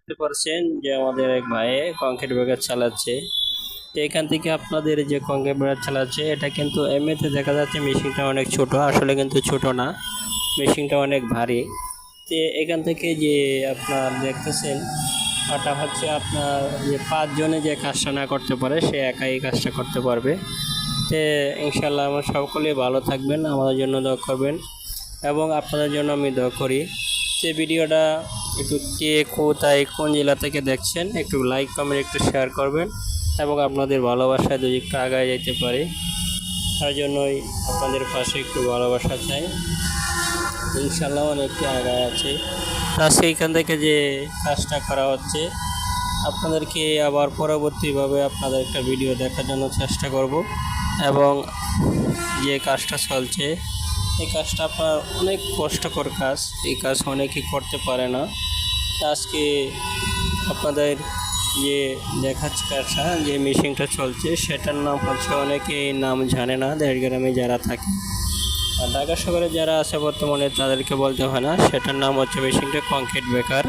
দেখতে পাচ্ছেন যে আমাদের এক ভাই কংক্রিট ব্যাগার চালাচ্ছে। তো এখান থেকে আপনাদের যে কংক্রিট ব্যাগার চালাচ্ছে এটা কিন্তু এমনিতে দেখা যাচ্ছে মেশিনটা অনেক ছোট, আসলে কিন্তু ছোট না, মেশিনটা অনেক ভারী। তো এখান থেকে যে আপনার দেখতেছেন ওটা হচ্ছে আপনার যে 5 জনে যে কাজটা না করতে পারে সে একাই এই কাজটা করতে পারবে। তো ইনশাল্লাহ আমরা সকলেই ভালো থাকবেন, আমাদের জন্য দোয়া করবেন এবং আপনাদের জন্য আমি দোয়া করি। যে ভিডিওটা একটু কে কোথায় কোন জেলা থেকে দেখছেন একটু লাইক কমেন্ট একটু শেয়ার করবেন এবং আপনাদের ভালোবাসায় যদি একটু আগায় যেতে পারে তার জন্যই আপনাদের পাশে একটু ভালোবাসা চাই। ইনশাল্লাহ অনেকটি আগায় আছে। তা সেইখান থেকে যে কাজটা করা হচ্ছে আপনাদেরকে আবার পরবর্তীভাবে আপনাদের একটা ভিডিও দেখার জন্য চেষ্টা করব এবং যে কাজটা চলছে এই কাজটা আপনার অনেক কষ্টকর কাজ, এই কাজ অনেকেই করতে পারে না। আজকে আপনাদের যে দেখাচ্ছে কাজটা যে মেশিনটা চলছে সেটার নাম হচ্ছে, অনেকেই নাম জানে না দেশগ্রামে যারা থাকে, আর ঢাকা শহরে যারা আছে বর্তমানে তাদেরকে বলতে হয় না, সেটার নাম হচ্ছে মেশিনটা কংক্রিট ব্রেকার।